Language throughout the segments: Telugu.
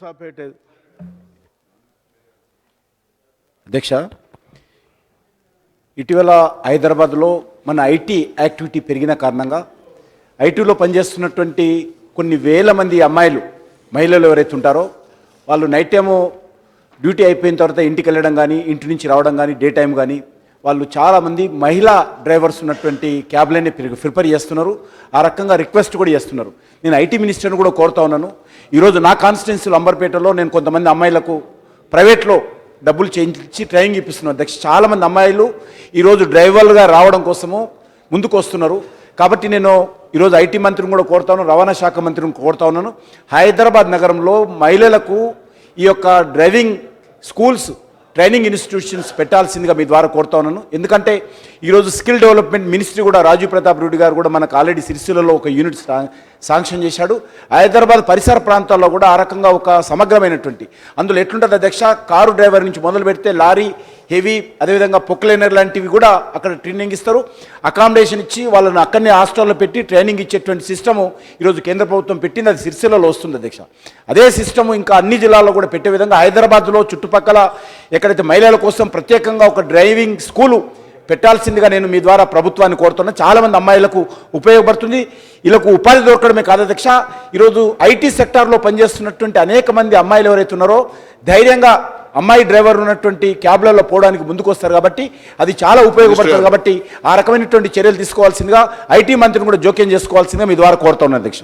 మూసాపేట అధ్యక్ష, ఇటీవల హైదరాబాద్లో మన ఐటీ యాక్టివిటీ పెరిగిన కారణంగా ఐటీలో పనిచేస్తున్నటువంటి కొన్ని వేల మంది మహిళలు ఎవరైతే ఉంటారో వాళ్ళు నైట్ టైము డ్యూటీ అయిపోయిన తర్వాత ఇంటికి వెళ్ళడం కానీ ఇంటి నుంచి రావడం కానీ డే టైం కానీ వాళ్ళు చాలామంది మహిళా డ్రైవర్స్ ఉన్నటువంటి క్యాబ్లైన్ని ప్రిఫర్ చేస్తున్నారు. ఆ రకంగా రిక్వెస్ట్ కూడా చేస్తున్నారు. నేను ఐటీ మినిస్టర్ని కూడా కోరుతా ఉన్నాను. ఈరోజు నా కాన్స్టిట్యున్సీలో అంబర్పేటలో నేను కొంతమంది అమ్మాయిలకు ప్రైవేట్లో డబ్బులు చేయించి ట్రైనింగ్ ఇప్పిస్తున్నాను అధ్యక్ష. చాలామంది అమ్మాయిలు ఈరోజు డ్రైవర్లుగా రావడం కోసము ముందుకు వస్తున్నారు. కాబట్టి నేను ఈరోజు ఐటీ మంత్రిని కూడా కోరుతా ఉన్నాను, రవాణా శాఖ మంత్రిని కోరుతా ఉన్నాను. హైదరాబాద్ నగరంలో మహిళలకు ఈ యొక్క డ్రైవింగ్ స్కూల్స్ ట్రైనింగ్ ఇన్స్టిట్యూషన్స్ పెట్టాల్సిందిగా మీ ద్వారా కోరుతా ఉన్నాను. ఎందుకంటే ఈరోజు స్కిల్ డెవలప్మెంట్ మినిస్ట్రీ కూడా రాజీవ్ ప్రతాప్ రెడ్డి గారు కూడా మనకు ఆల్రెడీ సిరిసిల్లలో ఒక యూనిట్ శాంక్షన్ చేశాడు. హైదరాబాద్ పరిసర ప్రాంతాల్లో కూడా ఆ రకంగా ఒక సమగ్రమైనటువంటి అందులో ఎట్లుంటుంది అధ్యక్ష, కారు డ్రైవర్ నుంచి మొదలు పెడితే లారీ, హెవీ, అదేవిధంగా పొక్లైనర్ లాంటివి కూడా అక్కడ ట్రైనింగ్ ఇస్తారు. అకామిడేషన్ ఇచ్చి వాళ్ళని అక్కడనే హాస్టల్లో పెట్టి ట్రైనింగ్ ఇచ్చేటువంటి సిస్టము ఈరోజు కేంద్ర ప్రభుత్వం పెట్టింది. అది సిరిసిల్లలో వస్తుంది అధ్యక్ష. అదే సిస్టము ఇంకా అన్ని జిల్లాల్లో కూడా పెట్టే విధంగా హైదరాబాద్లో చుట్టుపక్కల ఎక్కడైతే మహిళల కోసం ప్రత్యేకంగా ఒక డ్రైవింగ్ స్కూలు పెట్టాల్సిందిగా నేను మీ ద్వారా ప్రభుత్వాన్ని కోరుతున్నా. చాలామంది అమ్మాయిలకు ఉపయోగపడుతుంది. వీళ్ళకు ఉపాధి దొరకడమే కాదు అధ్యక్ష, ఈరోజు ఐటీ సెక్టార్లో పనిచేస్తున్నటువంటి అనేక మంది అమ్మాయిలు ఎవరైతే ఉన్నారో ధైర్యంగా అమ్మాయి డ్రైవర్ ఉన్నటువంటి క్యాబ్లలో పోవడానికి ముందుకు వస్తారు. కాబట్టి అది చాలా ఉపయోగపడుతుంది. కాబట్టి ఆ రకమైనటువంటి చర్యలు తీసుకోవాల్సిందిగా ఐటీ మంత్రిని కూడా జోక్యం చేసుకోవాల్సిందిగా మీ ద్వారా కోరుతున్నాను అధ్యక్ష.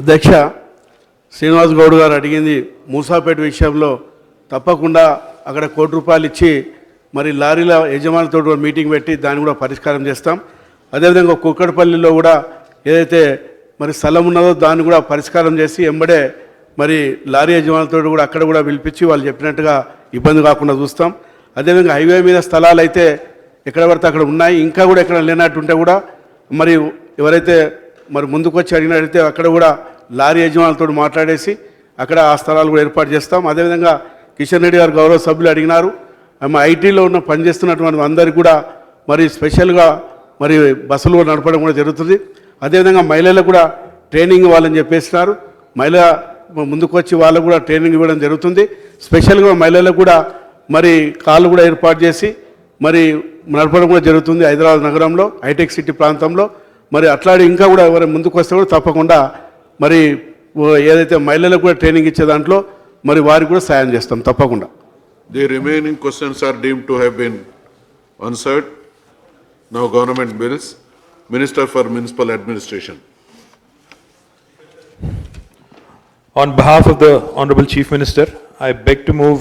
అధ్యక్ష, శ్రీనివాస్ గౌడ్ గారు అడిగింది మూసాపేట విషయంలో తప్పకుండా అక్కడ ₹1 ఇచ్చి మరి లారీల యజమానితో మీటింగ్ పెట్టి దాన్ని కూడా పరిష్కారం చేస్తాం. అదేవిధంగా కుక్కడపల్లిలో కూడా ఏదైతే మరి స్థలం ఉన్నదో దాన్ని కూడా పరిష్కారం చేసి ఎంబడే మరి లారీ యజమానులతో కూడా అక్కడ కూడా పిలిపించి వాళ్ళు చెప్పినట్టుగా ఇబ్బంది కాకుండా చూస్తాం. అదేవిధంగా హైవే మీద స్థలాలు అయితే ఎక్కడ పడితే అక్కడ ఉన్నాయి, ఇంకా కూడా ఎక్కడ లేనట్టుంటే కూడా మరి ఎవరైతే మరి ముందుకు వచ్చి అడిగినట్టయితే అక్కడ కూడా లారీ యజమానులతో మాట్లాడేసి అక్కడ ఆ స్థలాలు కూడా ఏర్పాటు చేస్తాం. అదేవిధంగా కిషన్ రెడ్డి గారు గౌరవ సభ్యులు అడిగినారు, ఐటీలో ఉన్న పనిచేస్తున్నటువంటి అందరికీ కూడా మరి స్పెషల్గా మరి బస్సులు నడపడం కూడా జరుగుతుంది. అదేవిధంగా మహిళలకు కూడా ట్రైనింగ్ ఇవ్వాలని చెప్పేస్తున్నారు. మహిళ ముందుకు వచ్చి వాళ్ళకు కూడా ట్రైనింగ్ ఇవ్వడం జరుగుతుంది. స్పెషల్గా మహిళలకు కూడా మరి కాళ్ళు కూడా ఏర్పాటు చేసి మరి నడపడం కూడా జరుగుతుంది హైదరాబాద్ నగరంలో హైటెక్ సిటీ ప్రాంతంలో. మరి అట్లాంటి ఇంకా కూడా ఎవరైనా ముందుకు వస్తే కూడా తప్పకుండా మరి ఏదైతే మహిళలకు కూడా ట్రైనింగ్ ఇచ్చే దాంట్లో మరి వారికి కూడా సాయం చేస్తాం తప్పకుండా. The remaining questions are deemed to have been answered. Now government bills. Minister for Municipal Administration. On behalf of the Honorable Chief Minister, I beg to move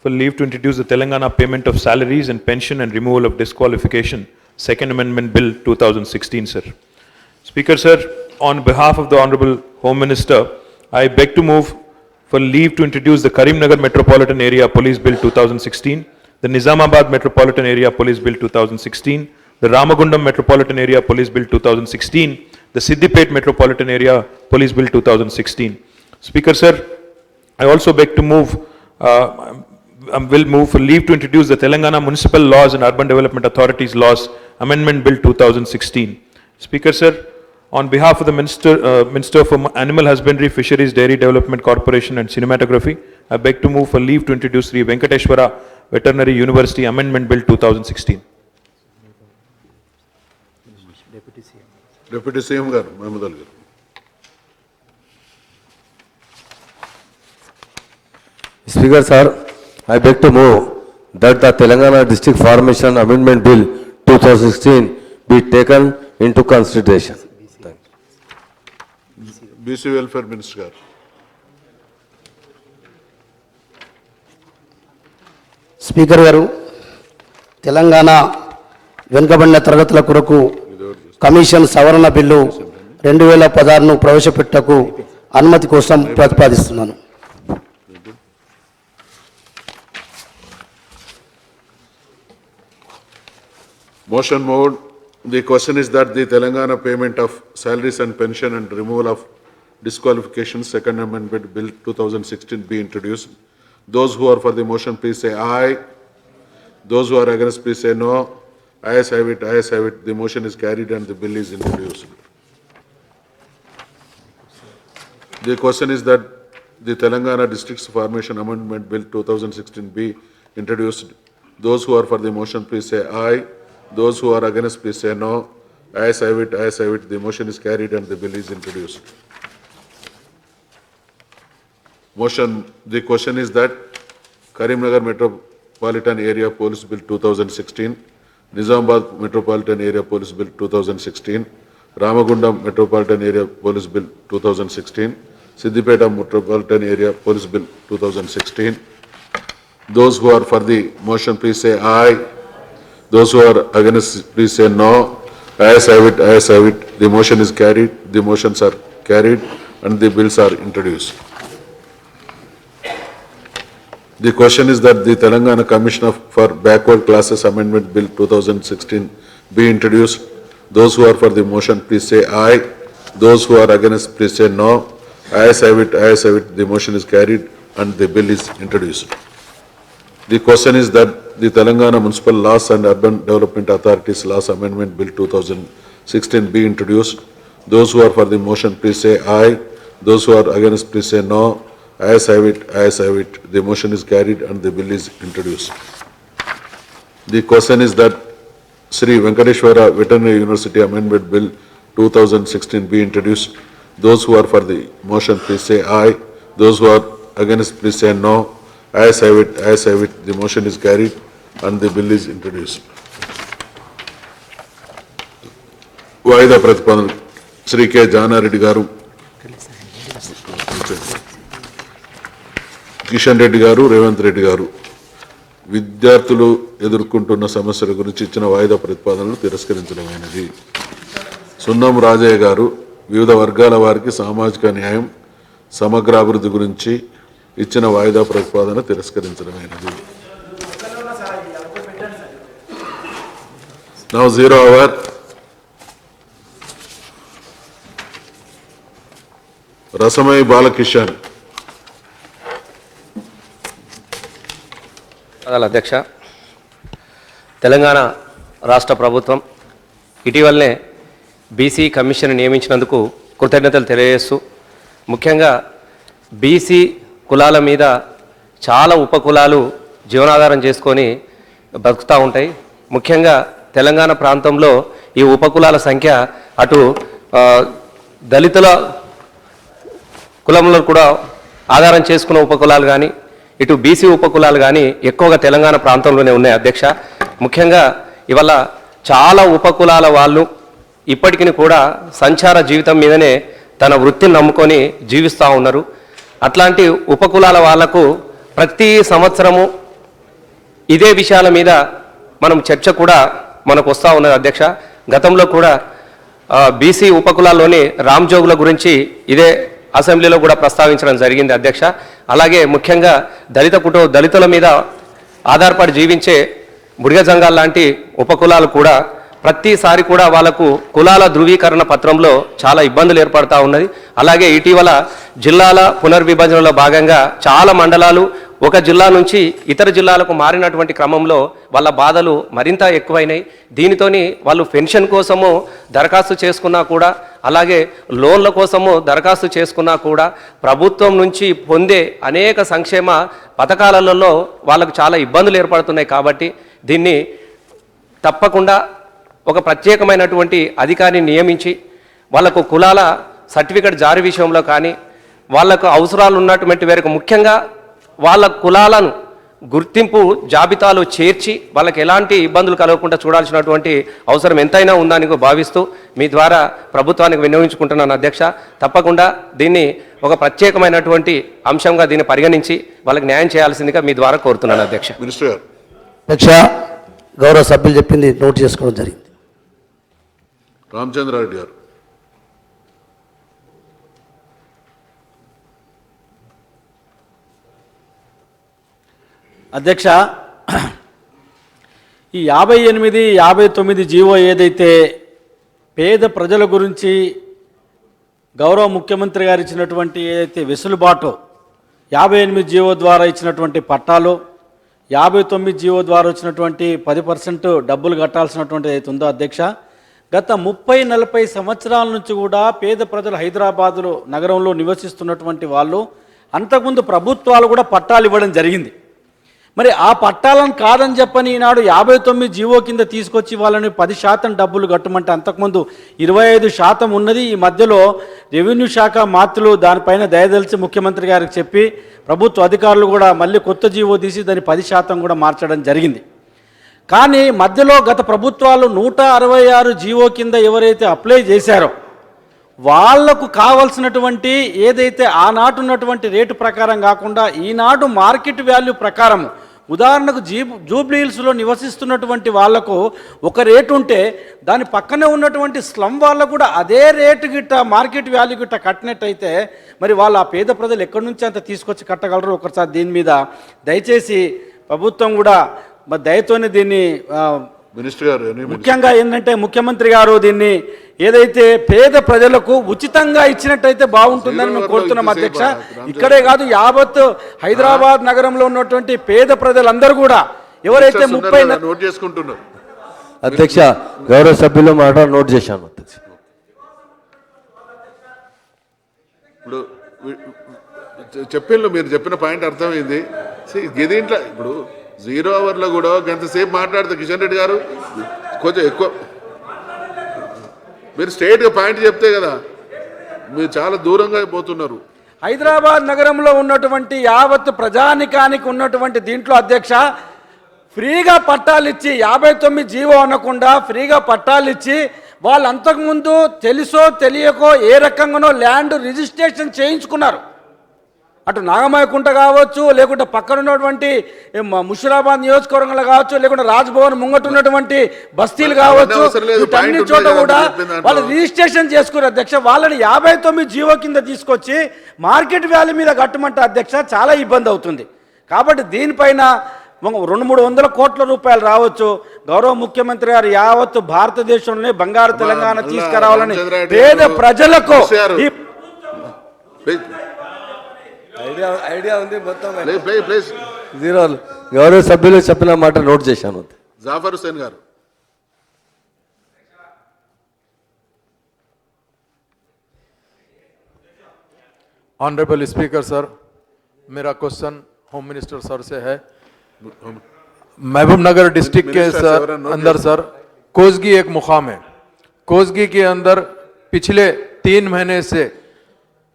for leave to introduce the Telangana Payment of Salaries and Pension and Removal of Disqualification, Second Amendment Bill 2016, sir. Speaker, sir, on behalf of the Honorable Home Minister, I beg to move for leave to introduce the Karimnagar Metropolitan Area Police Bill 2016, the Nizamabad Metropolitan Area Police Bill 2016, the Ramagundam Metropolitan Area Police Bill 2016, the Siddipet Metropolitan Area Police Bill 2016. Speaker, sir, I also beg to will move for leave to introduce the Telangana Municipal Laws and Urban Development Authorities Laws Amendment Bill 2016. Speaker, sir, on behalf of the Minister for Animal Husbandry, Fisheries, Dairy Development Corporation and Cinematography, I beg to move for leave to introduce Sri Venkateshwara Veterinary University Amendment Bill 2016. Deputy CM garu, Mahmood Ali garu. Speaker, sir, I beg to move that the Telangana District Formation Amendment Bill 2016 be taken into consideration. BC Welfare Minister garu. Speaker గారు, తెలంగాణ వెనుకబడిన తరగతుల కొరకు కమిషన్ సవరణ బిల్లు 2016ను ప్రవేశపెట్టకు అనుమతి కోసం ప్రతిపాదిస్తున్నాను. Motion moved. The question is that the Telangana Payment of Salaries and Pension and Removal of Disqualification, Second Amendment Bill 2016 be introduced. Those who are for the motion, please say aye. Those who are against, please say no. Ayes have it, ayes have it. The motion is carried and the bill is introduced. The question is that the Telangana Districts Formation Amendment Bill 2016 be introduced. Those who are for the motion, please say aye. Those who are against, please say no. Ayes have it, ayes have it. The motion is carried and the bill is introduced. The question is that Karimnagar Metropolitan Area Police Bill 2016, Nizamabad Metropolitan Area Police Bill 2016, Ramagundam Metropolitan Area Police Bill 2016, Siddipeta Metropolitan Area Police Bill 2016. Those who are for the motion, please say aye. Those who are against, please say no. Ayes have it, ayes have it. The motion is carried, the motions are carried, and the bills are introduced. The question is that the Telangana Commission for Backward Classes Amendment Bill 2016 be introduced. Those who are for the motion, please say aye. Those who are against, please say no. Ayes have it, ayes have it. The motion is carried, and the bill is introduced. The question is that the Telangana Municipal Laws and Urban Development Authorities Laws Amendment Bill 2016 be introduced. Those who are for the motion, please say aye. Those who are against, please say no. Ayes have it, ayes have it. The motion is carried and the bill is introduced. The question is that Sri Venkateshwara Veterinary University Amendment Bill 2016 be introduced. Those who are for the motion, please say aye. Those who are against, please say no. Ayes have it, ayes have it. The motion is carried and the bill is introduced. వాయిదా ప్రతిపాదన శ్రీ కె జానారెడ్డి గారు, కిషన్ రెడ్డి గారు, రేవంత్ రెడ్డి గారు విద్యార్థులు ఎదుర్కొంటున్న సమస్యల గురించి ఇచ్చిన వాయిదా ప్రతిపాదనలు తిరస్కరించడమైనది. సున్నం రాజయ్య గారు వివిధ వర్గాల వారికి సామాజిక న్యాయం, సమగ్రాభివృద్ధి గురించి ఇచ్చిన వాయిదా ప్రతిపాదన తిరస్కరించడమైనది. Now 0 hour. రసమై బాలకిషన్. అధ్యక్ష, తెలంగాణ రాష్ట్ర ప్రభుత్వం ఇటీవలనే బీసీ కమిషన్ నియమించినందుకు కృతజ్ఞతలు తెలియజేస్తూ, ముఖ్యంగా బీసీ కులాల మీద చాలా ఉపకులాలు జీవనాధారం చేసుకొని బతుకుతూ ఉంటాయి. ముఖ్యంగా తెలంగాణ ప్రాంతంలో ఈ ఉపకులాల సంఖ్య అటు దళితుల కులంలో కూడా ఆధారం చేసుకున్న ఉపకులాలు కానీ, ఇటు బీసీ ఉపకులాలు కానీ ఎక్కువగా తెలంగాణ ప్రాంతంలోనే ఉన్నాయి అధ్యక్ష. ముఖ్యంగా ఇవాళ చాలా ఉపకులాల వాళ్ళు ఇప్పటికీ కూడా సంచార జీవితం మీదనే తన వృత్తిని నమ్ముకొని జీవిస్తూ ఉన్నారు. అట్లాంటి ఉపకులాల వాళ్లకు ప్రతి సంవత్సరము ఇదే విషయాల మీద మనం చర్చ కూడా మనకు వస్తూ ఉన్నది అధ్యక్ష. గతంలో కూడా బీసీ ఉపకులాల్లోని రామ్జోగుల గురించి ఇదే అసెంబ్లీలో కూడా ప్రస్తావించడం జరిగింది అధ్యక్ష. అలాగే ముఖ్యంగా దళితుల మీద ఆధారపడి జీవించే బుడిగ జంగాల్ లాంటి ఉపకులాలు కూడా ప్రతిసారి కూడా వాళ్ళకు కులాల ధృవీకరణ పత్రంలో చాలా ఇబ్బందులు ఏర్పడతా ఉన్నది. అలాగే ఇటీవల జిల్లాల పునర్విభజనలో భాగంగా చాలా మండలాలు ఒక జిల్లా నుంచి ఇతర జిల్లాలకు మారినటువంటి క్రమంలో వాళ్ళ బాధలు మరింత ఎక్కువైనాయి. దీనితోని వాళ్ళు పెన్షన్ కోసము దరఖాస్తు చేసుకున్నా కూడా, అలాగే లోన్ల కోసము దరఖాస్తు చేసుకున్నా కూడా ప్రభుత్వం నుంచి పొందే అనేక సంక్షేమ పథకాలలో వాళ్ళకు చాలా ఇబ్బందులు ఏర్పడుతున్నాయి. కాబట్టి దీన్ని తప్పకుండా ఒక ప్రత్యేకమైనటువంటి అధికారిని నియమించి వాళ్ళకు కులాల సర్టిఫికెట్ జారీ విషయంలో కానీ, వాళ్లకు అవసరాలు ఉన్నటువంటి వేరకు ముఖ్యంగా వాళ్ళ కులాలను గుర్తింపు జాబితాలో చేర్చి వాళ్ళకి ఎలాంటి ఇబ్బందులు కలగకుండా చూడాల్సినటువంటి అవసరం ఎంతైనా ఉందని భావిస్తూ మీ ద్వారా ప్రభుత్వానికి విన్నవించుకుంటున్నాను అధ్యక్ష. తప్పకుండా దీన్ని ఒక ప్రత్యేకమైనటువంటి అంశంగా దీన్ని పరిగణించి వాళ్ళకి న్యాయం చేయాల్సిందిగా మీ ద్వారా కోరుతున్నాను అధ్యక్ష. మినిస్టర్ గారు. అధ్యక్ష, గౌరవ సభ్యులు చెప్పింది నోట్ చేసుకోవడం జరిగింది. రామచంద్రారెడ్డి గారు. అధ్యక్ష, ఈ 58, 59 జీవో ఏదైతే పేద ప్రజల గురించి గౌరవ ముఖ్యమంత్రి గారు ఇచ్చినటువంటి ఏదైతే వెసులుబాటు 58 జీవో ద్వారా ఇచ్చినటువంటి పట్టాలు, 59 జీవో ద్వారా వచ్చినటువంటి 10% డబ్బులు కట్టాల్సినటువంటి ఏదైతే ఉందో అధ్యక్ష, గత 30-40 సంవత్సరాల నుంచి కూడా పేద ప్రజలు హైదరాబాదులో నగరంలో నివసిస్తున్నటువంటి వాళ్ళు అంతకుముందు ప్రభుత్వాలు కూడా పట్టాలు ఇవ్వడం జరిగింది. మరి ఆ పట్టాలను కాదని చెప్పని ఈనాడు 59 జీవో కింద తీసుకొచ్చి వాళ్ళని 10% డబ్బులు కట్టమంటే అంతకుముందు 25% ఉన్నది. ఈ మధ్యలో రెవెన్యూ శాఖ మాత్రులు దానిపైన దయదలిచి ముఖ్యమంత్రి గారికి చెప్పి ప్రభుత్వ అధికారులు కూడా మళ్ళీ కొత్త జీవో తీసి దాన్ని 10% కూడా మార్చడం జరిగింది. కానీ మధ్యలో గత ప్రభుత్వాలు 166 జీవో కింద ఎవరైతే అప్లై చేశారో వాళ్లకు కావలసినటువంటి ఏదైతే ఆనాటి ఉన్నటువంటి రేటు ప్రకారం కాకుండా ఈనాడు మార్కెట్ వాల్యూ ప్రకారం, ఉదాహరణకు జూబ్లీహిల్స్లో నివసిస్తున్నటువంటి వాళ్లకు ఒక రేటు ఉంటే దాని పక్కనే ఉన్నటువంటి స్లమ్ వాళ్ళకు కూడా అదే రేటు గిట్ట మార్కెట్ వాల్యూ గిట్ట కట్టినట్టయితే మరి వాళ్ళు ఆ పేద ప్రజలు ఎక్కడి నుంచి అంత తీసుకొచ్చి కట్టగలరు? ఒకసారి దీని మీద దయచేసి ప్రభుత్వం కూడా మరి దయతోనే దీన్ని మినిస్టర్ గారు ముఖ్యంగా ఏంటంటే ముఖ్యమంత్రి గారు దీన్ని ఏదైతే పేద ప్రజలకు ఉచితంగా ఇచ్చినట్టయితే బాగుంటుందని మేము కోరుతున్నాం అధ్యక్ష. ఇక్కడే కాదు, యావత్ హైదరాబాద్ నగరంలో ఉన్నటువంటి పేద ప్రజలందరూ కూడా ఎవరైతే 30 నోట్ చేసుకుంటున్నారు. అధ్యక్ష, గౌరవ సభ్యులు మాట నోట్ చేశాను అధ్యక్ష. ఇప్పుడు చెప్పిళ్ళు, మీరు చెప్పిన పాయింట్ అర్థమైంది. దీంట్లో ఇప్పుడు 0 అవర్లో కూడా గంతసేపు మాట్లాడితే కిషన్ రెడ్డి గారు కొంచెం ఎక్కువ మీరు స్ట్రైట్గా పాయింట్ చెప్తే కదా, మీరు చాలా దూరంగా పోతున్నారు. హైదరాబాద్ నగరంలో ఉన్నటువంటి యావత్ ప్రజానికానికి ఉన్నటువంటి దీంట్లో అధ్యక్ష ఫ్రీగా పట్టాలు ఇచ్చి 59 జీవో అనకుండా ఫ్రీగా పట్టాలు ఇచ్చి వాళ్ళు అంతకుముందు తెలుసో తెలియకో ఏ రకంగానో ల్యాండ్ రిజిస్ట్రేషన్ చేయించుకున్నారు. అటు నాగమాయకుంట కావచ్చు, లేకుంటే పక్కన ఉన్నటువంటి ముషిరాబాద్ నియోజకవర్గంలో కావచ్చు, లేకుంటే రాజ్భవన్ ముంగట ఉన్నటువంటి బస్తీలు కావచ్చు, అన్ని చోట కూడా వాళ్ళు రిజిస్ట్రేషన్ చేసుకున్నారు అధ్యక్ష. వాళ్ళని 59 జీవో కింద తీసుకొచ్చి మార్కెట్ వాల్యూ మీద కట్టమంటే అధ్యక్ష చాలా ఇబ్బంది అవుతుంది. కాబట్టి దీనిపైన 200-300 కోట్ల రూపాయలు రావచ్చు. గౌరవ ముఖ్యమంత్రి గారు యావత్తు భారతదేశంలోనే బంగారు తెలంగాణ తీసుకురావాలని పేద ప్రజలకు ఐడియా ఉంది మొత్తం. ప్లీజ్ గౌరవ సభ్యులు చెప్పిన మాట నోట్ చేశాను. జాఫర్ హుసేన్ గారు. ऑनरेबल स्पीकर सर, मेरा क्वेश्चन होम मिनिस्टर सर से है. महबूब नगर डिस्ट्रिक्ट के अंदर सर कोसगी एक मुकाम है. कोसगी के अंदर पिछले 3 महीने से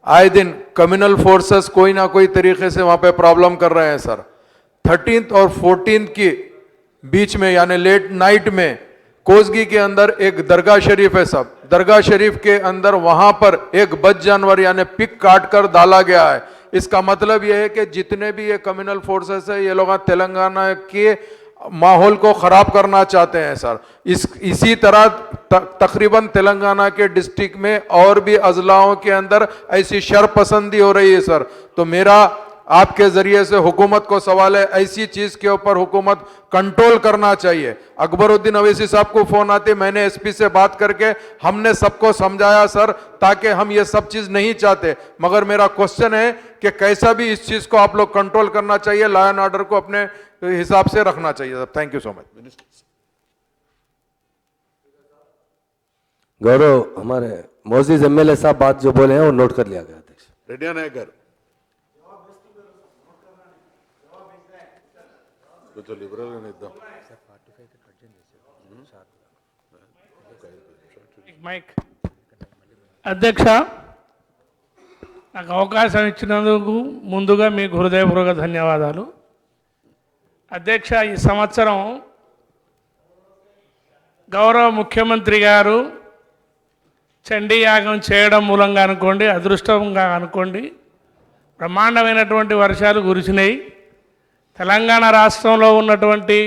आए दिन कम्युनल फोर्सेस कोई ना कोई तरीके से वहां पे प्रॉब्लम कर रहे हैं सर. 13th और 14th के बीच में यानी लेट नाइट में कोसगी के अंदर एक दरगाह शरीफ है सब. दरगाह शरीफ के अंदर वहां पर एक बद जानवर यानी पिग काट कर डाला गया है. इसका मतलब यह है कि जितने भी ये कम्युनल फोर्सेस है ये लोग तेलंगाना के माहौल को खराब करना चाहते हैं सर. इसी तरह तकरीबन तेलंगाना के डिस्ट्रिक्ट में और भी अजलाओं के अंदर ऐसी शरपसंदी हो रही है सर. तो मेरा आपके जरिए से हुकूमत को सवाल है, ऐसी चीज के ऊपर हुकूमत कंट्रोल करना चाहिए. अकबरुद्दीन अवैसी साहब को फोन आते, मैंने एसपी से बात करके हमने सबको समझाया सर, ताकि हम ये सब चीज नहीं चाहते. मगर मेरा क्वेश्चन है कि कैसा भी इस चीज को आप लोग कंट्रोल करना चाहिए, लॉ एंड ऑर्डर को अपने हिसाब से रखना चाहिए sir. Thank you so much. Gaurav हमारे मोजीज एमएलए साहब बात जो बोले हैं वो नोट कर लिया गया अध्यक्ष. రెడ్డి నాయక్ గారు కొంచెం లిబరల్గానే ఇద్దాం. మైక్ అధ్యక్ష, నాకు అవకాశం ఇచ్చినందుకు ముందుగా మీకు హృదయపూర్వక ధన్యవాదాలు. అధ్యక్ష, ఈ సంవత్సరం గౌరవ ముఖ్యమంత్రి గారు చండీ యాగం చేయడం మూలంగా అనుకోండి, అదృష్టంగా అనుకోండి, బ్రహ్మాండమైనటువంటి వర్షాలు కురిసినాయి. తెలంగాణ రాష్ట్రంలో ఉన్నటువంటి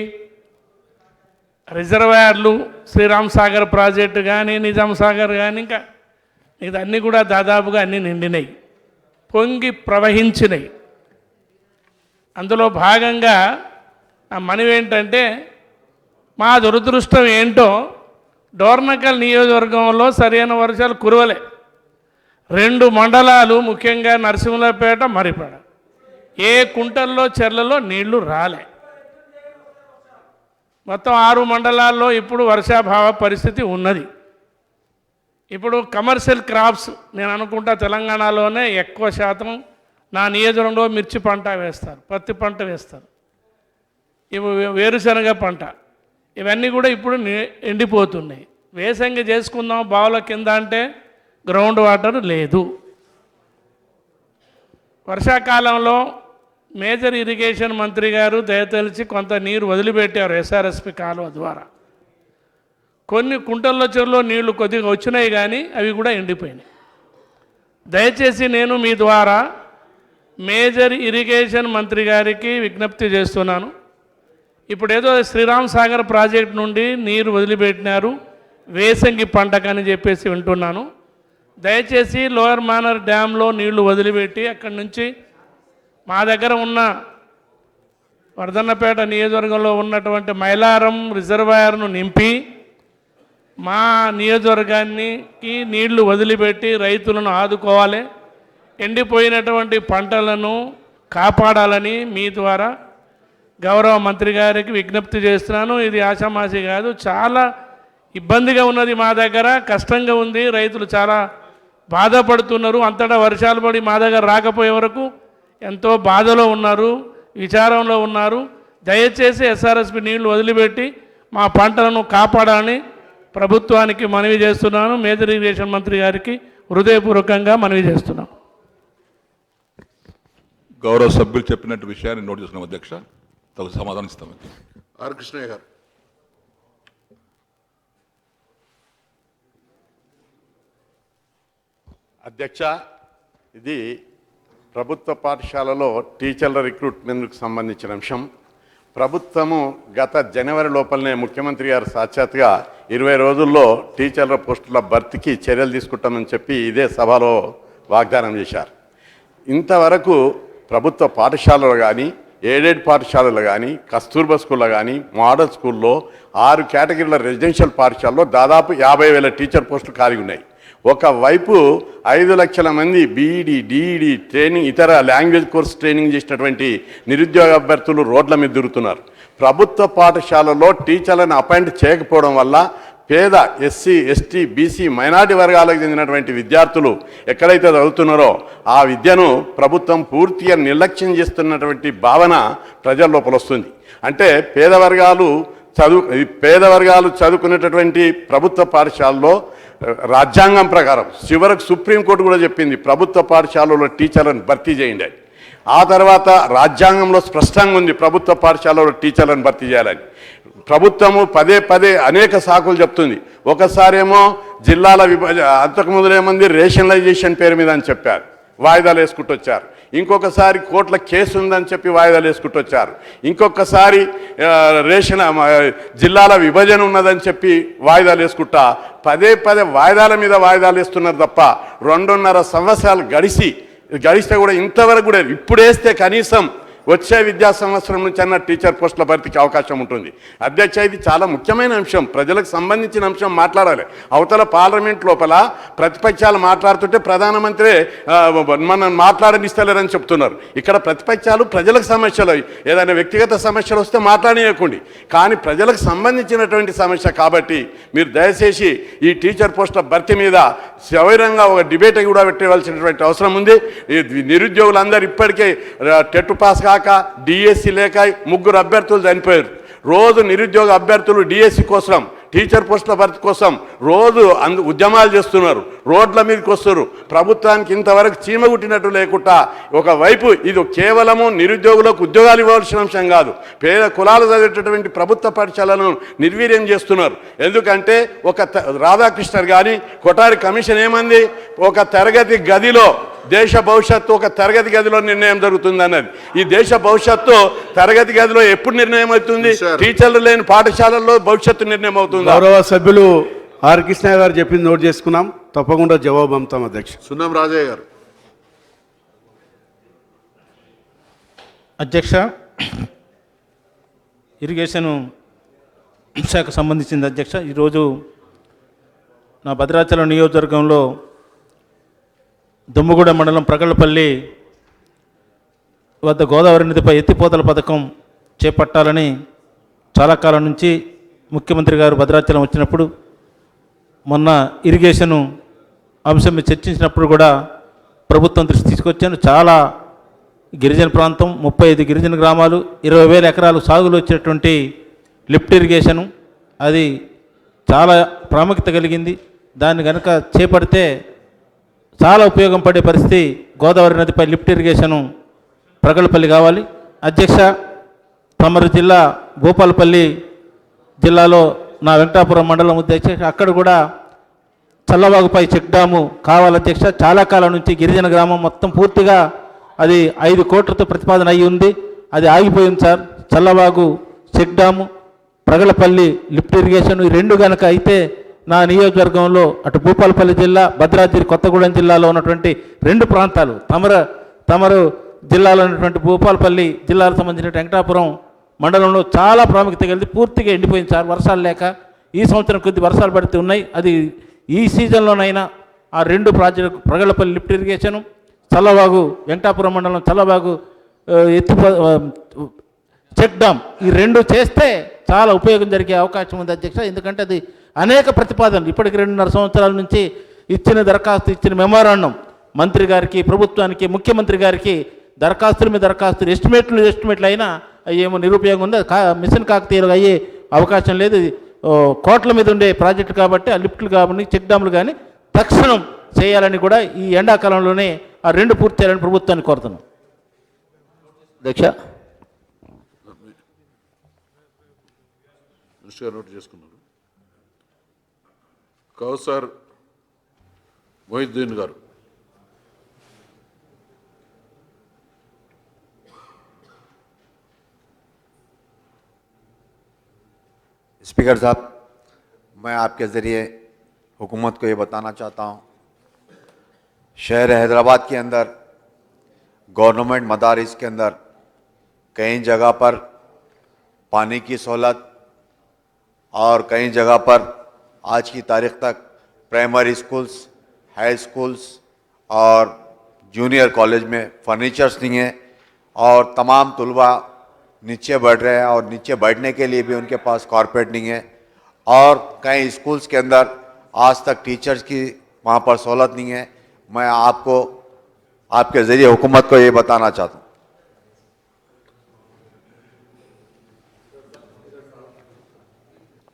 రిజర్వాయర్లు శ్రీరామ్ సాగర్ ప్రాజెక్టు కానీ, నిజాం సాగర్ కానీ, ఇంకా ఇదన్నీ కూడా దాదాపుగా అన్నీ నిండినాయి, పొంగి ప్రవహించినాయి. అందులో భాగంగా ఆ మనవి ఏంటంటే, మా దురదృష్టం ఏంటో డోర్నకల్ నియోజకవర్గంలో సరైన వర్షాలు కురవలే. 2 మండలాలు ముఖ్యంగా నరసింహులపేట, మరిపేడ, ఏ కుంటల్లో చెర్లలో నీళ్లు రాలే. మొత్తం 6 మండలాల్లో ఇప్పుడు వర్షాభావ పరిస్థితి ఉన్నది. ఇప్పుడు కమర్షియల్ క్రాప్స్ నేను అనుకుంటా తెలంగాణలోనే ఎక్కువ శాతం నా నియోజకవర్గంలో మిర్చి పంట వేస్తారు, పత్తి పంట వేస్తారు, ఇవి వేరుశనగ పంట, ఇవన్నీ కూడా ఇప్పుడు ఎండిపోతున్నాయి. వేసంగి చేసుకుందాం బావుల కింద అంటే గ్రౌండ్ వాటర్ లేదు. వర్షాకాలంలో మేజర్ ఇరిగేషన్ మంత్రి గారు దయతలిచి కొంత నీరు వదిలిపెట్టారు ఎస్ఆర్ఎస్పి కాలువ ద్వారా. కొన్ని కుంటల్లో చెరువులో నీళ్లు కొద్దిగా వచ్చినాయి కానీ అవి కూడా ఎండిపోయినాయి. దయచేసి నేను మీ ద్వారా మేజర్ ఇరిగేషన్ మంత్రి గారికి విజ్ఞప్తి చేస్తున్నాను. ఇప్పుడు ఏదో శ్రీరామ్ సాగర్ ప్రాజెక్ట్ నుండి నీరు వదిలిపెట్టినారు వేసంగి పంటకని చెప్పేసి వింటున్నాను. దయచేసి లోయర్ మానర్ డ్యాంలో నీళ్లు వదిలిపెట్టి అక్కడి నుంచి మా దగ్గర ఉన్న వర్ధన్నపేట నియోజకవర్గంలో ఉన్నటువంటి మైలారం రిజర్వాయర్ను నింపి మా నియోజకవర్గానికి నీళ్లు వదిలిపెట్టి రైతులను ఆదుకోవాలి, ఎండిపోయినటువంటి పంటలను కాపాడాలని మీ ద్వారా గౌరవ మంత్రి గారికి విజ్ఞప్తి చేస్తున్నాను. ఇది ఆషామాషి కాదు, చాలా ఇబ్బందిగా ఉన్నది, మా దగ్గర కష్టంగా ఉంది, రైతులు చాలా బాధపడుతున్నారు. అంతటా వర్షాలు పడి మా దగ్గర రాకపోయే వరకు ఎంతో బాధలో ఉన్నారు, విచారంలో ఉన్నారు. దయచేసి ఎస్ఆర్ఎస్పి నీళ్లు వదిలిపెట్టి మా పంటలను కాపాడాలని ప్రభుత్వానికి మనవి చేస్తున్నాను. మేజర్ ఇరిగేషన్ మంత్రి గారికి హృదయపూర్వకంగా మనవి చేస్తున్నాను. గౌరవ సభ్యులు చెప్పినట్టు విషయాన్ని నోట్ చేసుకున్నాం అధ్యక్ష, తగు సమాధానం ఇస్తాం. ఆర్ కృష్ణయ్య గారు. అధ్యక్ష, ఇది ప్రభుత్వ పాఠశాలలో టీచర్ల రిక్రూట్మెంట్కు సంబంధించిన అంశం. ప్రభుత్వము గత జనవరి లోపలనే ముఖ్యమంత్రి గారు సాక్షాత్గా 20 రోజుల్లో టీచర్ల పోస్టుల భర్తీకి చర్యలు తీసుకుంటామని చెప్పి ఇదే సభలో వాగ్దానం చేశారు. ఇంతవరకు ప్రభుత్వ పాఠశాలలో కానీ, ఎయిడెడ్ పాఠశాలలో కానీ, కస్తూర్బా స్కూల్లో కానీ, మోడల్ స్కూల్లో 6 కేటగిరీల రెసిడెన్షియల్ పాఠశాలలో దాదాపు 50,000 టీచర్ పోస్టులు ఖాళీ ఉన్నాయి. ఒకవైపు 5 లక్షల మంది బీఈడి, డిఈడి ట్రైనింగ్, ఇతర లాంగ్వేజ్ కోర్స్ ట్రైనింగ్ చేసినటువంటి నిరుద్యోగ అభ్యర్థులు రోడ్ల మీద తిరుగుతున్నారు. ప్రభుత్వ పాఠశాలలో టీచర్లను అపాయింట్ చేయకపోవడం వల్ల పేద ఎస్సీ, ఎస్టీ, బీసీ, మైనారిటీ వర్గాలకు చెందినటువంటి విద్యార్థులు ఎక్కడైతే చదువుతున్నారో ఆ విద్యను ప్రభుత్వం పూర్తిగా నిర్లక్ష్యం చేస్తున్నటువంటి భావన ప్రజల లోపల వస్తుంది. అంటే పేద వర్గాలు చదువుకునేటటువంటి ప్రభుత్వ పాఠశాలలో రాజ్యాంగం ప్రకారం చివరకు సుప్రీంకోర్టు కూడా చెప్పింది ప్రభుత్వ పాఠశాలలో టీచర్లను భర్తీ చేయండి. ఆ తర్వాత రాజ్యాంగంలో స్పష్టంగా ఉంది ప్రభుత్వ పాఠశాలలో టీచర్లను భర్తీ చేయాలని. ప్రభుత్వము పదే పదే అనేక సాకులు చెప్తుంది. ఒకసారేమో జిల్లాల అంతకుముందు ఏమంది రేషనలైజేషన్ పేరు మీద అని చెప్పారు, వాయిదాలు వేసుకుంటూ వచ్చారు. ఇంకొకసారి కోర్టుల కేసు ఉందని చెప్పి వాయిదాలు వేసుకుంటూ వచ్చారు. ఇంకొకసారి జిల్లాల విభజన ఉన్నదని చెప్పి వాయిదాలు వేసుకుంటా పదే పదే వాయిదాల మీద వాయిదాలు వేస్తున్నారు తప్ప 2.5 సంవత్సరాలు గడిస్తే కూడా ఇంతవరకు కూడా ఇప్పుడు వేస్తే కనీసం వచ్చే విద్యా సంవత్సరం నుంచి అన్న టీచర్ పోస్టుల భర్తీకి అవకాశం ఉంటుంది. అధ్యక్ష, ఇది చాలా ముఖ్యమైన అంశం, ప్రజలకు సంబంధించిన అంశం మాట్లాడాలి. అవతల పార్లమెంట్ లోపల ప్రతిపక్షాలు మాట్లాడుతుంటే ప్రధానమంత్రి మనం మాట్లాడనిస్తలేరని చెప్తున్నారు. ఇక్కడ ప్రతిపక్షాలు ప్రజలకు సమస్యలు, ఏదైనా వ్యక్తిగత సమస్యలు వస్తే మాట్లాడనీయకండి, కానీ ప్రజలకు సంబంధించినటువంటి సమస్య కాబట్టి మీరు దయచేసి ఈ టీచర్ పోస్టుల భర్తీ మీద సవిరంగా ఒక డిబేట్ కూడా పెట్టవలసినటువంటి అవసరం ఉంది. నిరుద్యోగులందరూ ఇప్పటికే టెట్ పాస్ కాక డిఎస్సి లేక 3 అభ్యర్థులు చనిపోయారు. రోజు నిరుద్యోగ అభ్యర్థులు డిఎస్సి కోసం, టీచర్ పోస్టుల భర్తీ కోసం రోజు ఉద్యమాలు చేస్తున్నారు, రోడ్ల మీదకి వస్తున్నారు. ప్రభుత్వానికి ఇంతవరకు చీమగుట్టినట్టు లేకుండా ఒకవైపు ఇది కేవలము నిరుద్యోగులకు ఉద్యోగాలు ఇవ్వాల్సిన అంశం కాదు, పేద కులాలు చదివేటటువంటి ప్రభుత్వ పాఠశాలను నిర్వీర్యం చేస్తున్నారు. ఎందుకంటే రాధాకృష్ణర్ కానీ కొఠారి కమిషన్ ఏమంది, ఒక తరగతి గదిలో దేశ భవిష్యత్తు ఒక తరగతి గదిలో నిర్ణయం జరుగుతుంది అన్నది. ఈ దేశ భవిష్యత్తు తరగతి గదిలో ఎప్పుడు నిర్ణయం అవుతుంది? టీచర్లు లేని పాఠశాలల్లో భవిష్యత్తు నిర్ణయం అవుతుంది. గౌరవ సభ్యులు ఆర్ కృష్ణ గారు చెప్పింది నోట్ చేసుకున్నాం, తప్పకుండా జవాబు అంతాం. అధ్యక్ష సున్నం రాజయ్య గారు. అధ్యక్ష, ఇరిగేషన్ శాఖకు సంబంధించింది అధ్యక్ష. ఈరోజు నా భద్రాచలం నియోజకవర్గంలో దుమ్మగూడ మండలం ప్రగళ్ళపల్లి వద్ద గోదావరి నదిపై ఎత్తిపోతల పథకం చేపట్టాలని చాలా కాలం నుంచి ముఖ్యమంత్రి గారు భద్రాచలం వచ్చినప్పుడు, మొన్న ఇరిగేషను అంశం చర్చించినప్పుడు కూడా ప్రభుత్వం దృష్టి తీసుకొచ్చాను. చాలా గిరిజన ప్రాంతం 35 గిరిజన గ్రామాలు 20,000 ఎకరాలు సాగులో వచ్చేటువంటి లిఫ్ట్ ఇరిగేషను అది చాలా ప్రాముఖ్యత కలిగింది. దాన్ని కనుక చేపడితే చాలా ఉపయోగం పడే పరిస్థితి. గోదావరి నదిపై లిఫ్ట్ ఇరిగేషను ప్రగల్పల్లి కావాలి. అధ్యక్ష, తమరు జిల్లా భూపాలపల్లి జిల్లాలో నా వెంకటాపురం మండలం ఉంది అధ్యక్ష. అక్కడ కూడా చల్లవాగుపై చెక్ డ్యాము కావాలి అధ్యక్ష. చాలా కాలం నుంచి గిరిజన గ్రామం మొత్తం పూర్తిగా అది 5 కోట్లతో ప్రతిపాదన అయ్యి ఉంది, అది ఆగిపోయింది sir. Challavagu check dam, Pragalapalli lift irrigation ఈ రెండు కనుక అయితే నా నియోజకవర్గంలో అటు భూపాలపల్లి జిల్లా, భద్రాద్రి కొత్తగూడెం జిల్లాలో ఉన్నటువంటి 2 ప్రాంతాలు, తమరు జిల్లాలో ఉన్నటువంటి భూపాలపల్లి జిల్లాకు సంబంధించిన వెంకటాపురం మండలంలో చాలా ప్రాముఖ్యత కలిగి పూర్తిగా ఎండిపోయింది సార్. వర్షాలు లేక ఈ సంవత్సరం కొద్ది వర్షాలు పడుతూ ఉన్నాయి. అది ఈ సీజన్లోనైనా ఆ 2 ప్రాజెక్టు ప్రగలపల్లి లిఫ్ట్ ఇరిగేషను, చల్లవాగు వెంకటాపురం మండలం చల్లవాగు చెక్ డ్యామ్ ఈ 2 చేస్తే చాలా ఉపయోగం జరిగే అవకాశం ఉంది అధ్యక్ష. ఎందుకంటే అది అనేక ప్రతిపాదనలు ఇప్పటికి 2.5 సంవత్సరాల నుంచి ఇచ్చిన దరఖాస్తు, ఇచ్చిన మెమోరాండం మంత్రి గారికి, ప్రభుత్వానికి, ముఖ్యమంత్రి గారికి దరఖాస్తుల మీద దరఖాస్తులు, ఎస్టిమేట్లు అయినా ఏమో నిరుపయోగం ఉంది. మిషన్ కాకతీయులు అయ్యే అవకాశం లేదు. కోట్ల మీద ఉండే ప్రాజెక్టు కాబట్టి ఆ లిఫ్ట్లు కానీ చెక్ డ్యాములు కానీ తక్షణం చేయాలని కూడా ఈ ఎండాకాలంలోనే ఆ 2 పూర్తి చేయాలని ప్రభుత్వాన్ని కోరుతున్నాం అధ్యక్ష. నోట్ చేసుకున్నారు. కౌసర్ మొహిద్దీన్ గారు. स्पीकर साहब, मैं आपके ज़रिए हुकूमत को ये बताना चाहता हूँ, शहर हैदराबाद के अंदर गवर्नमेंट मदारिस के अंदर कई जगह पर पानी की सहूलत और कई जगह पर आज की तारीख तक प्राइमरी स्कूल्स, हाई स्कूल्स और जूनियर कॉलेज में फर्नीचर्स नहीं है और तमाम तलबा नीचे बढ़ रहे हैं और नीचे बढ़ने के लिए भी उनके पास कारपेट नहीं है और कई स्कूल्स के अंदर आज तक टीचर्स की वहाँ पर सहूलत नहीं है। मैं आपको आपके ज़रिए हुकूमत को ये बताना चाहता हूँ।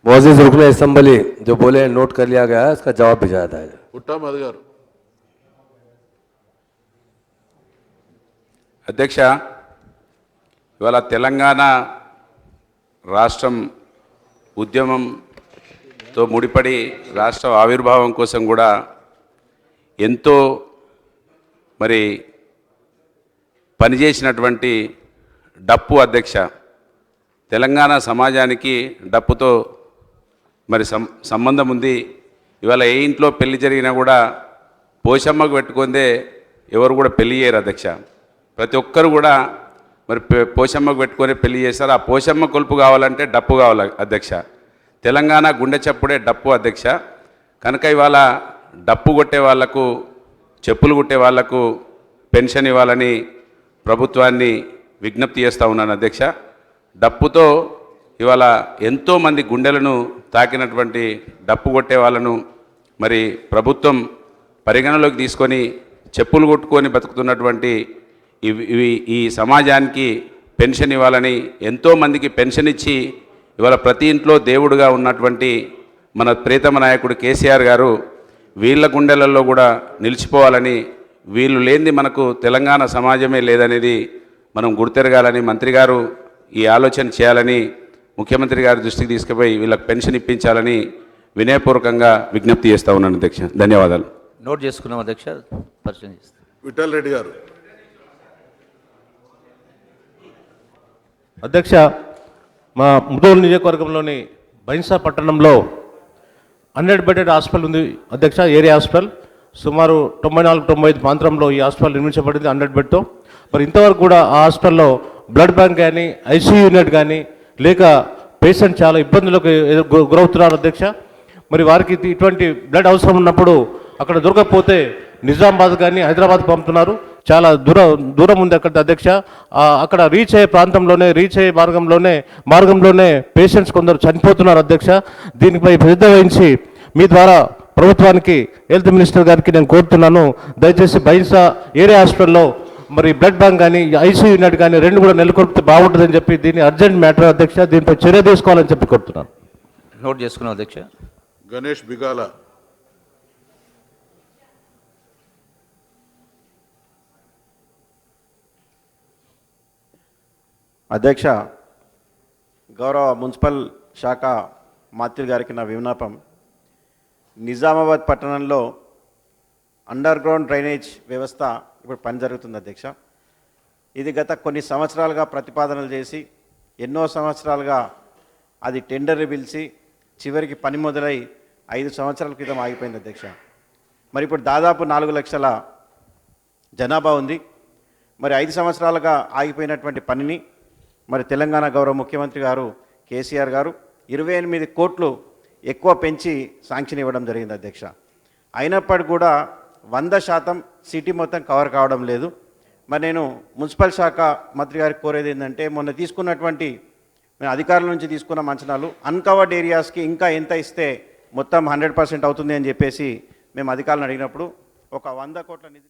मोअज़्ज़िज़ रुकन असेंबली जो बोले नोट कर लिया गया है, इसका जवाब भिजाया जाएगा। పుట్టమది గారు. అధ్యక్ష, ఇవాళ తెలంగాణ రాష్ట్రం ఉద్యమంతో ముడిపడి రాష్ట్ర ఆవిర్భావం కోసం కూడా ఎంతో మరి పనిచేసినటువంటి డప్పు అధ్యక్ష. తెలంగాణ సమాజానికి డప్పుతో మరి సంబంధం ఉంది. ఇవాళ ఏ ఇంట్లో పెళ్లి జరిగినా కూడా పోషమ్మకు పెట్టుకుందే ఎవరు కూడా పెళ్లి చేయరు అధ్యక్ష. ప్రతి ఒక్కరు కూడా మరి పోషమ్మకు పెట్టుకొని పెళ్లి చేస్తారు. ఆ పోషమ్మ కొలుపు కావాలంటే డప్పు కావాలి అధ్యక్ష. తెలంగాణ గుండె చప్పుడే డప్పు అధ్యక్ష. కనుక ఇవాళ డప్పు కొట్టే వాళ్లకు, చెప్పులు కుట్టే వాళ్లకు పెన్షన్ ఇవ్వాలని ప్రభుత్వాన్ని విజ్ఞప్తి చేస్తూ ఉన్నాను అధ్యక్ష. డప్పుతో ఇవాళ ఎంతోమంది గుండెలను తాకినటువంటి డప్పు కొట్టే వాళ్ళను మరి ప్రభుత్వం పరిగణలోకి తీసుకొని చెప్పులు కొట్టుకొని బతుకుతున్నటువంటి ఈ సమాజానికి పెన్షన్ ఇవ్వాలని, ఎంతోమందికి పెన్షన్ ఇచ్చి ఇవాళ ప్రతి ఇంట్లో దేవుడుగా ఉన్నటువంటి మన ప్రియతమ నాయకుడు కేసీఆర్ గారు వీళ్ళ గుండెలలో కూడా నిలిచిపోవాలని, వీళ్ళు లేనిది మనకు తెలంగాణ సమాజమే లేదనేది మనం గుర్తెరగాలని మంత్రి గారు ఈ ఆలోచన చేయాలని ముఖ్యమంత్రి గారి దృష్టికి తీసుకుపోయి వీళ్ళకి పెన్షన్ ఇప్పించాలని వినయపూర్వకంగా విజ్ఞప్తి చేస్తూ ఉన్నాను అధ్యక్ష. ధన్యవాదాలు. నోట్ చేసుకున్నాం అధ్యక్ష. పరిశీలన చేస్తాం. విఠల్ రెడ్డి గారు. అధ్యక్ష, మా ముదోల్ నియోజకవర్గంలోని బైన్సా పట్టణంలో 100 బెడెడ్ హాస్పిటల్ ఉంది అధ్యక్ష. ఏరియా హాస్పిటల్ సుమారు 94-95 ప్రాంతంలో ఈ హాస్పిటల్ నిర్మించబడింది 100 బెడ్తో. మరి ఇంతవరకు కూడా ఆ హాస్పిటల్లో బ్లడ్ బ్యాంక్ కానీ, ఐసీయూ యూనిట్ కానీ లేక పేషెంట్ చాలా ఇబ్బందులకు గురవుతున్నారు అధ్యక్ష. మరి వారికి ఇటువంటి బ్లడ్ అవసరం ఉన్నప్పుడు అక్కడ దొరకకపోతే నిజామాబాద్ కానీ హైదరాబాద్ పంపుతున్నారు. చాలా దూరం ఉంది అక్కడ అధ్యక్ష. అక్కడ రీచ్ అయ్యే మార్గంలోనే పేషెంట్స్ కొందరు చనిపోతున్నారు అధ్యక్ష. దీనిపై శ్రద్ధ వహించి మీ ద్వారా ప్రభుత్వానికి, హెల్త్ మినిస్టర్ గారికి నేను కోరుతున్నాను, దయచేసి బైన్సా ఏరియా హాస్పిటల్లో మరి బ్లడ్ బ్యాంక్ కానీ ఐసీయూ యూనిట్ కానీ రెండు కూడా నెలకొల్పితే బాగుంటుందని చెప్పి దీన్ని అర్జెంట్ మ్యాటర్ అధ్యక్ష, దీనిపై చర్య తీసుకోవాలని చెప్పి కోరుతున్నాను. నోట్ చేసుకున్నాం అధ్యక్ష. గణేష్ బిగాల. అధ్యక్ష, గౌరవ మున్సిపల్ శాఖ మంత్రి గారికి నా విన్నపం. నిజామాబాద్ పట్టణంలో అండర్ గ్రౌండ్ డ్రైనేజ్ వ్యవస్థ ఇప్పుడు పని జరుగుతుంది అధ్యక్ష. ఇది గత కొన్ని సంవత్సరాలుగా ప్రతిపాదనలు చేసి ఎన్నో సంవత్సరాలుగా అది టెండర్లు పిలిచి చివరికి పని మొదలై 5 సంవత్సరాల క్రితం ఆగిపోయింది అధ్యక్ష. మరి ఇప్పుడు దాదాపు 4 లక్షల జనాభా ఉంది. మరి 5 సంవత్సరాలుగా ఆగిపోయినటువంటి పనిని మరి తెలంగాణ గౌరవ ముఖ్యమంత్రి గారు కేసీఆర్ గారు 28 కోట్లు ఎక్కువ పెంచి శాంక్షన్ ఇవ్వడం జరిగింది అధ్యక్ష. అయినప్పటికీ కూడా 100% సిటీ మొత్తం కవర్ కావడం లేదు. మరి నేను మున్సిపల్ శాఖ మంత్రి గారికి కోరేది ఏంటంటే, మొన్న తీసుకున్నటువంటి మేము అధికారుల నుంచి తీసుకున్న అంచనాలు అన్కవర్డ్ ఏరియాస్కి ఇంకా ఎంత ఇస్తే మొత్తం 100% అవుతుంది అని చెప్పేసి మేము అధికారులను అడిగినప్పుడు ఒక 100 కోట్ల నిధి